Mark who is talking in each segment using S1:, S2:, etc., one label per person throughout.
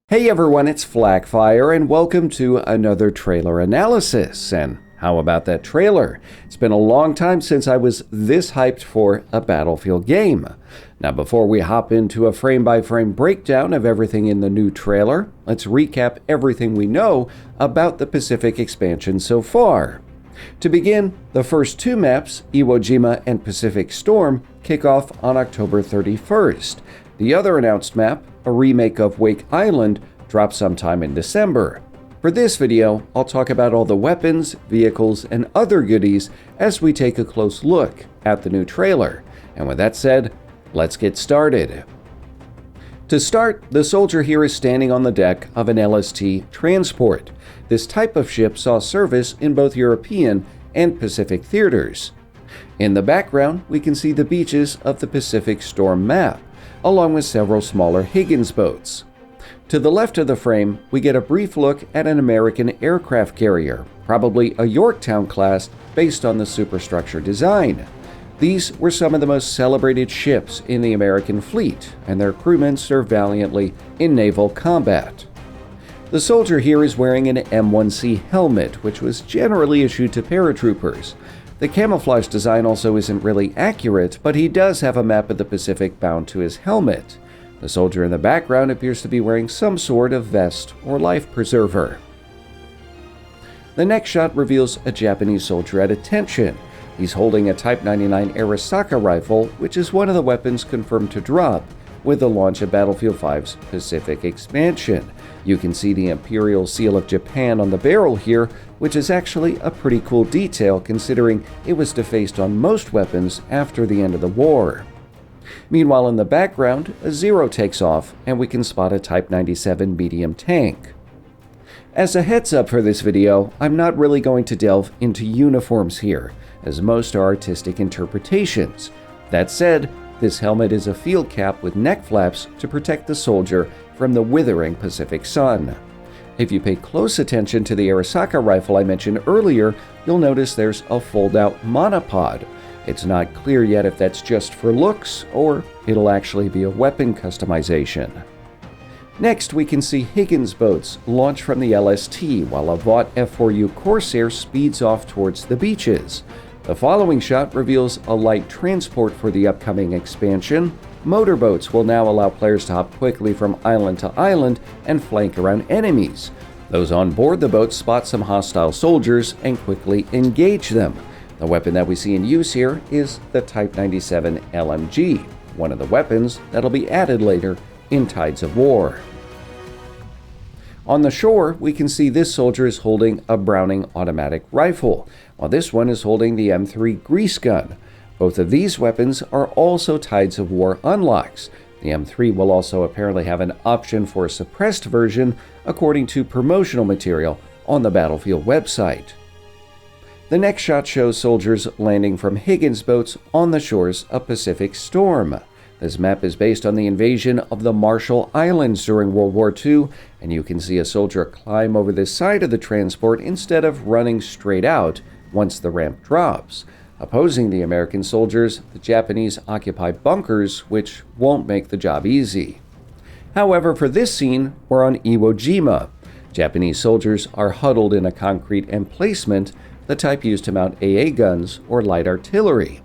S1: Hey everyone, it's Flak and welcome to another trailer analysis. And how about that trailer? It's been a long time since I was this hyped for a Battlefield game. Now before we hop into a frame-by-frame breakdown of everything in the new trailer, let's recap everything we know about the Pacific expansion so far. To begin, the first two maps, Iwo Jima and Pacific Storm, kick off on October 31st. The other announced map, a remake of Wake Island, drops sometime in December. For this video, I'll talk about all the weapons, vehicles, and other goodies as we take a close look at the new trailer. And with that said, let's get started. To start, the soldier here is standing on the deck of an LST transport. This type of ship saw service in both European and Pacific theaters. In the background, we can see the beaches of the Pacific Storm map, along with several smaller Higgins boats. To the left of the frame, we get a brief look at an American aircraft carrier, probably a Yorktown class based on the superstructure design. These were some of the most celebrated ships in the American fleet, and their crewmen served valiantly in naval combat. The soldier here is wearing an M1C helmet, which was generally issued to paratroopers. The camouflage design also isn't really accurate, but he does have a map of the Pacific bound to his helmet. The soldier in the background appears to be wearing some sort of vest or life preserver. The next shot reveals a Japanese soldier at attention. He's holding a Type 99 Arisaka rifle, which is one of the weapons confirmed to drop with the launch of Battlefield 5's Pacific expansion. You can see the Imperial Seal of Japan on the barrel here, which is actually a pretty cool detail considering it was defaced on most weapons after the end of the war. Meanwhile, in the background, a Zero takes off and we can spot a Type 97 medium tank. As a heads up for this video, I'm not really going to delve into uniforms here, as most are artistic interpretations. That said, this helmet is a field cap with neck flaps to protect the soldier from the withering Pacific sun. If you pay close attention to the Arisaka rifle I mentioned earlier, you'll notice there's a fold-out monopod. It's not clear yet if that's just for looks or it'll actually be a weapon customization. Next, we can see Higgins boats launch from the LST while a Vought F4U Corsair speeds off towards the beaches. The following shot reveals a light transport for the upcoming expansion. Motorboats will now allow players to hop quickly from island to island and flank around enemies. Those on board the boat spot some hostile soldiers and quickly engage them. The weapon that we see in use here is the Type 97 LMG, one of the weapons that'll be added later in Tides of War. On the shore, we can see this soldier is holding a Browning automatic rifle, while this one is holding the M3 grease gun. Both of these weapons are also Tides of War unlocks. The M3 will also apparently have an option for a suppressed version, according to promotional material on the Battlefield website. The next shot shows soldiers landing from Higgins boats on the shores of Pacific Storm. This map is based on the invasion of the Marshall Islands during World War II, and you can see a soldier climb over the side of the transport instead of running straight out once the ramp drops. Opposing the American soldiers, the Japanese occupy bunkers, which won't make the job easy. However, for this scene, we're on Iwo Jima. Japanese soldiers are huddled in a concrete emplacement, the type used to mount AA guns or light artillery.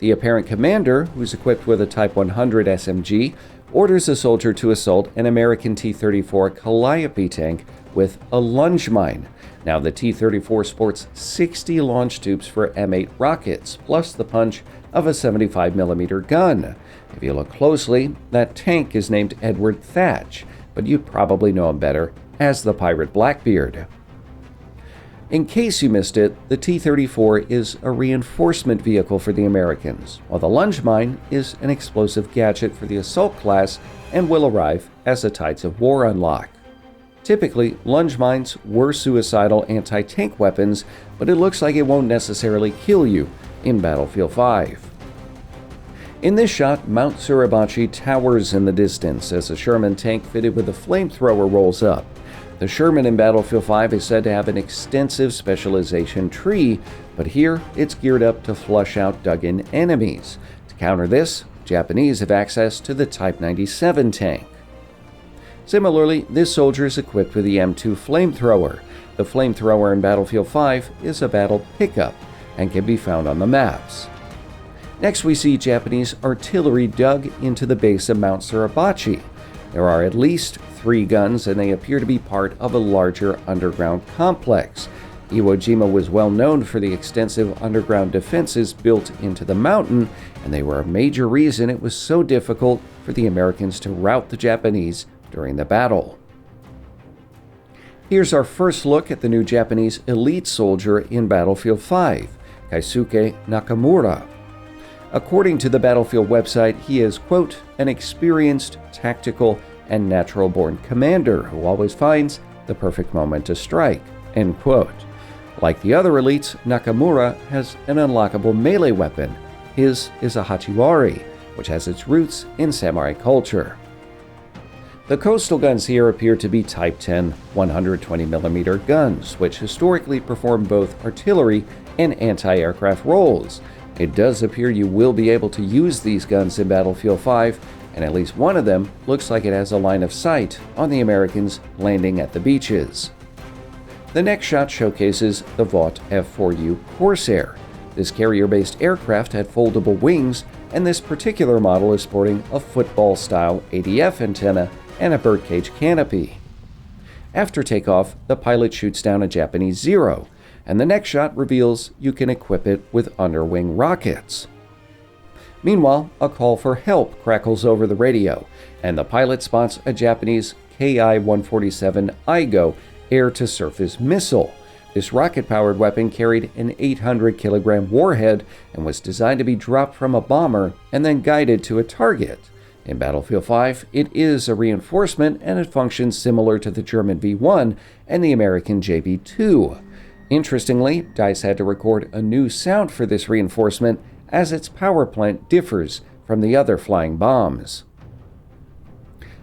S1: The apparent commander, who's equipped with a Type 100 SMG, orders the soldier to assault an American T-34 Calliope tank with a lunge mine. Now, the T-34 sports 60 launch tubes for M8 rockets, plus the punch of a 75mm gun. If you look closely, that tank is named Edward Thatch, but you'd probably know him better as the Pirate Blackbeard. In case you missed it, the T-34 is a reinforcement vehicle for the Americans, while the lunge mine is an explosive gadget for the assault class and will arrive as a Tides of War unlock. Typically, lunge mines were suicidal anti-tank weapons, but it looks like it won't necessarily kill you in Battlefield 5. In this shot, Mount Suribachi towers in the distance as a Sherman tank fitted with a flamethrower rolls up. The Sherman in Battlefield 5 is said to have an extensive specialization tree, but here it's geared up to flush out dug-in enemies. To counter this, Japanese have access to the Type 97 tank. Similarly, this soldier is equipped with the M2 flamethrower. The flamethrower in Battlefield 5 is a battle pickup and can be found on the maps. Next, we see Japanese artillery dug into the base of Mount Suribachi. There are at least 3 guns, and they appear to be part of a larger underground complex. Iwo Jima was well known for the extensive underground defenses built into the mountain, and they were a major reason it was so difficult for the Americans to rout the Japanese during the battle. Here's our first look at the new Japanese elite soldier in Battlefield 5, Keisuke Nakamura. According to the Battlefield website, he is, quote, an experienced, tactical, and natural-born commander who always finds the perfect moment to strike, end quote. Like the other elites, Nakamura has an unlockable melee weapon. His is a Hachiwari, which has its roots in samurai culture. The coastal guns here appear to be Type 10 120mm guns, which historically perform both artillery and anti-aircraft roles. It does appear you will be able to use these guns in Battlefield 5, and at least one of them looks like it has a line of sight on the Americans landing at the beaches. The next shot showcases the Vought F4U Corsair. This carrier-based aircraft had foldable wings, and this particular model is sporting a football-style ADF antenna and a birdcage canopy. After takeoff, the pilot shoots down a Japanese Zero, and the next shot reveals you can equip it with underwing rockets. Meanwhile, a call for help crackles over the radio, and the pilot spots a Japanese Ki-147 Igo air-to-surface missile. This rocket-powered weapon carried an 800-kilogram warhead and was designed to be dropped from a bomber and then guided to a target. In Battlefield 5, it is a reinforcement, and it functions similar to the German V1 and the American JB2. Interestingly, DICE had to record a new sound for this reinforcement, as its power plant differs from the other flying bombs.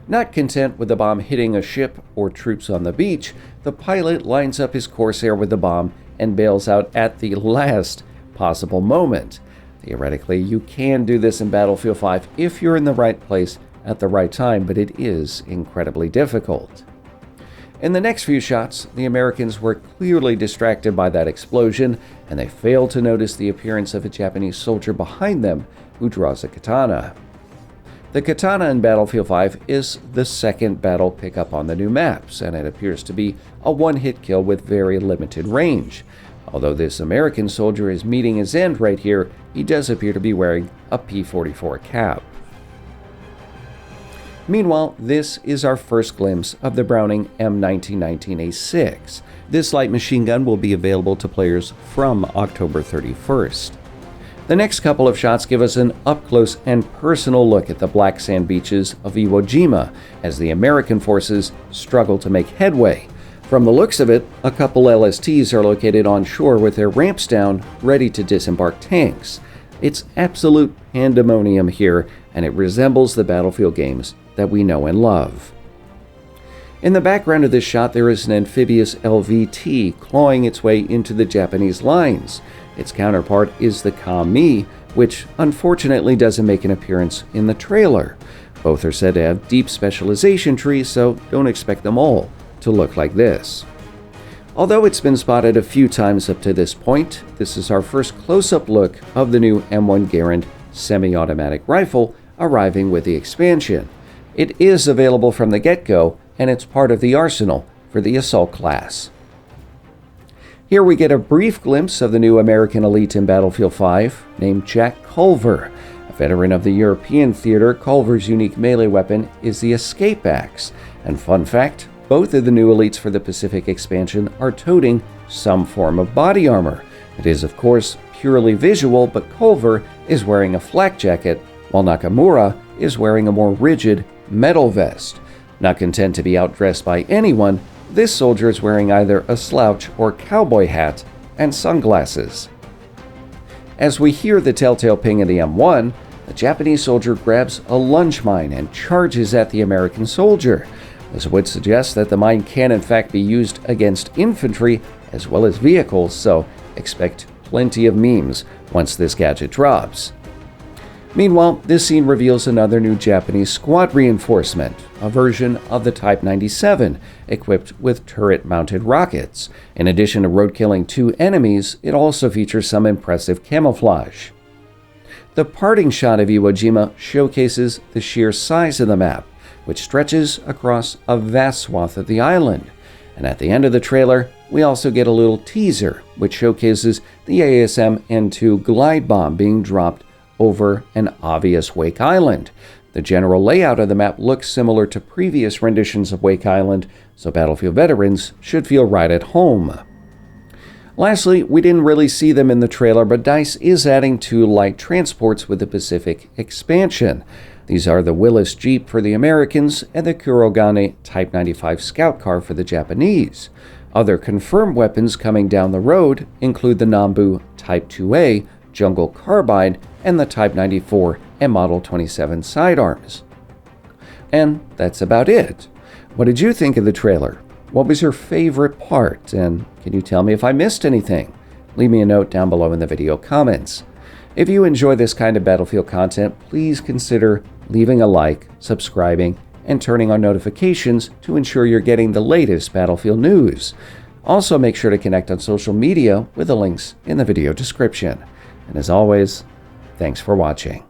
S1: Not content with the bomb hitting a ship or troops on the beach, the pilot lines up his Corsair with the bomb and bails out at the last possible moment. Theoretically, you can do this in Battlefield 5 if you're in the right place at the right time, but it is incredibly difficult. In the next few shots, the Americans were clearly distracted by that explosion, and they failed to notice the appearance of a Japanese soldier behind them who draws a katana. The katana in Battlefield 5 is the second battle pickup on the new maps, and it appears to be a one-hit kill with very limited range. Although this American soldier is meeting his end right here, he does appear to be wearing a P-44 cap. Meanwhile, this is our first glimpse of the Browning M1919A6. This light machine gun will be available to players from October 31st. The next couple of shots give us an up-close and personal look at the black sand beaches of Iwo Jima as the American forces struggle to make headway. From the looks of it, a couple LSTs are located on shore with their ramps down, ready to disembark tanks. It's absolute pandemonium here, and it resembles the Battlefield games that we know and love. In the background of this shot, there is an amphibious LVT clawing its way into the Japanese lines. Its counterpart is the Kami, which unfortunately doesn't make an appearance in the trailer. Both are said to have deep specialization trees, so don't expect them all to look like this. Although it's been spotted a few times up to this point, this is our first close-up look of the new M1 Garand semi-automatic rifle arriving with the expansion. It is available from the get-go, and it's part of the arsenal for the assault class. Here we get a brief glimpse of the new American elite in Battlefield 5, named Jack Culver. A veteran of the European theater, Culver's unique melee weapon is the escape axe. And fun fact, both of the new elites for the Pacific expansion are toting some form of body armor. It is, of course, purely visual, but Culver is wearing a flak jacket, while Nakamura is wearing a more rigid metal vest. Not content to be outdressed by anyone, this soldier is wearing either a slouch or cowboy hat and sunglasses. As we hear the telltale ping of the M1, the Japanese soldier grabs a lunge mine and charges at the American soldier. This would suggest that the mine can in fact be used against infantry as well as vehicles, so expect plenty of memes once this gadget drops. Meanwhile, this scene reveals another new Japanese squad reinforcement, a version of the Type 97, equipped with turret-mounted rockets. In addition to road-killing 2 enemies, it also features some impressive camouflage. The parting shot of Iwo Jima showcases the sheer size of the map, which stretches across a vast swath of the island. And at the end of the trailer, we also get a little teaser, which showcases the ASM-N2 glide bomb being dropped over an obvious Wake Island. The general layout of the map looks similar to previous renditions of Wake Island, so Battlefield veterans should feel right at home. Lastly, we didn't really see them in the trailer, but DICE is adding 2 light transports with the Pacific expansion. These are the Willis Jeep for the Americans and the Kurogane Type 95 Scout Car for the Japanese. Other confirmed weapons coming down the road include the Nambu Type 2A, Jungle Carbine, and the Type 94 and Model 27 sidearms. And that's about it. What did you think of the trailer? What was your favorite part? And can you tell me if I missed anything? Leave me a note down below in the video comments. If you enjoy this kind of Battlefield content, please consider leaving a like, subscribing, and turning on notifications to ensure you're getting the latest Battlefield news. Also, make sure to connect on social media with the links in the video description. And as always, thanks for watching.